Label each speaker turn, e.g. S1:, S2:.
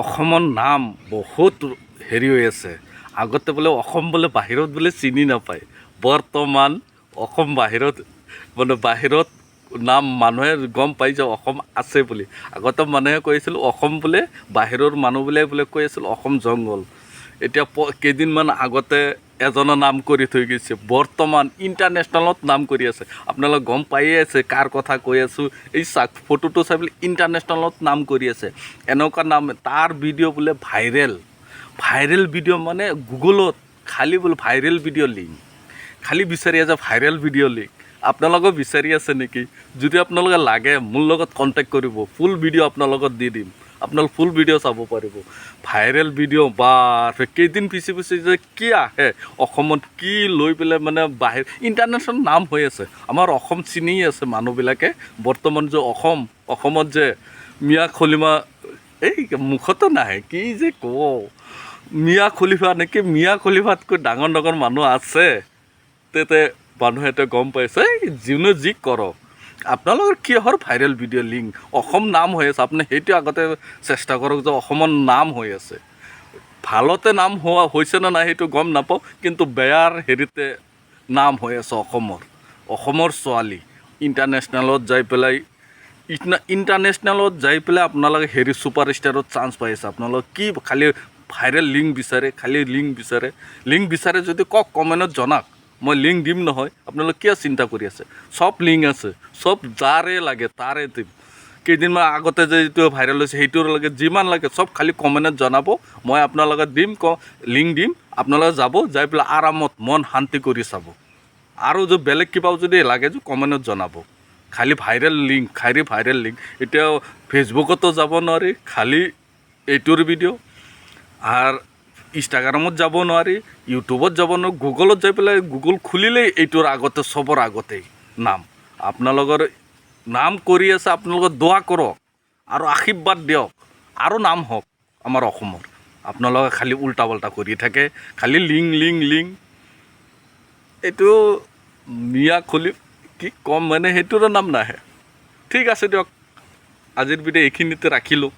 S1: অসমৰ নাম বহুত হেৰি হৈ আছে। আগতে বোলে অসম বোলে বাহিৰত বোলে চিনি নাপায়, বৰ্তমান অসম বাহিৰত মানে বাহিৰত নাম মানুহে গম পাই যে অসম আছে বুলি। আগতে মানুহে কৈছিল অসম বোলে বাহিৰৰ মানুহবোৰে বোলে কৈ আছিল অসম জংঘল। এতিয়া কেইদিনমান আগতে এজনৰ নাম কৰি থৈ গৈছে, বৰ্তমান ইণ্টাৰনেশ্যনেলত নাম কৰি আছে। আপোনালোকে গম পায়ে আছে কাৰ কথা কৈ আছোঁ। এই চাক ফটোটো চাই বোলে ইণ্টাৰনেশ্যনেলত নাম কৰি আছে। এনেকুৱা নাম, তাৰ ভিডিঅ' বোলে ভাইৰেল ভিডিঅ' মানে গুগলত খালী বোলে ভাইৰেল ভিডিঅ' লিংক খালী বিচাৰি আছে, ভাইৰেল ভিডিঅ' লিংক। আপোনালোকেও বিচাৰি আছে নেকি? যদি আপোনালোকে লাগে মোৰ লগত কণ্টেক্ট কৰিব, ফুল ভিডিঅ' আপোনালোকক দি দিম, আপোনালোক ফুল ভিডিঅ' চাব পাৰিব। ভাইৰেল ভিডিঅ' বা কেইদিন পিছে যে কি আহে অসমত, কি লৈ পেলাই মানে বাহিৰ ইণ্টাৰনেশ্যনেল নাম হৈ আছে। আমাৰ অসম চিনি আছে মানুহবিলাকে। বৰ্তমান যে অসমত যে মিয়া খলিফা, এই মুখতো নাহে কি যে কওঁ, মিয়া খলিফা নেকি, মিয়া খলিফাতকৈ ডাঙৰ ডাঙৰ মানুহ আছে। তেতে মানুহে এতিয়া গম পাইছে যোনে যি কৰক। আপোনালোকৰ কিহৰ ভাইৰেল ভিডিঅ' লিংক? অসম নাম হৈ আছে, আপুনি সেইটো আগতে চেষ্টা কৰক যে অসমৰ নাম হৈ আছে। ভালতে নাম হৈছে নে নাই সেইটো গম নাপাওঁ, কিন্তু বেয়াৰ হেৰিতে নাম হৈ আছে অসমৰ ছোৱালী ইণ্টাৰনেশ্যনেলত যাই পেলাই আপোনালোকে হেৰি ছুপাৰ ষ্টাৰত চান্স পাই আছে। আপোনালোকে কি খালী ভাইৰেল লিংক বিচাৰে, লিংক বিচাৰে যদি কওক, কমেণ্টত জনাওক, মই লিংক দিম নহয়। আপোনালোকে কিয় চিন্তা কৰি আছে? চব লিংক আছে, চব যাৰে লাগে তাৰে দিম। কেইদিনমান আগতে যে যিটো ভাইৰেল হৈছে সেইটোৰ লাগে, যিমান লাগে চব খালী কমেণ্টত জনাব, মই আপোনালোকে লিংক দিম। আপোনালোকে যাব, যাই পেলাই আৰামত মন শান্তি কৰি চাব। আৰু যে বেলেগ কিবাও যদি লাগে যে কমেণ্টত জনাব। খালী ভাইৰেল লিংক এতিয়া ফেচবুকতো যাব নোৱাৰি, খালী এইটোৰ ভিডিঅ'। আৰু ইনষ্টাগ্ৰামত যাব নোৱাৰি, ইউটিউবত যাব নোৱাৰি, গুগলত যাই পেলাই গুগল খুলিলেই এইটোৰ আগতে চবৰ আগতেই নাম। আপোনালোকৰ নাম কৰি আছে, আপোনালোকে দোৱা কৰক আৰু আশীৰ্বাদ দিয়ক আৰু নাম হওক আমাৰ অসমৰ। আপোনালোকে খালী উল্টা পাল্টা কৰি থাকে, খালী লিংক। এইটো মিয়া খলিফা কি ক'ম মানে সেইটোৰো নাম নাহে। ঠিক আছে দিয়ক, আজিৰ ভিডিঅ' এইখিনিতে ৰাখিলোঁ।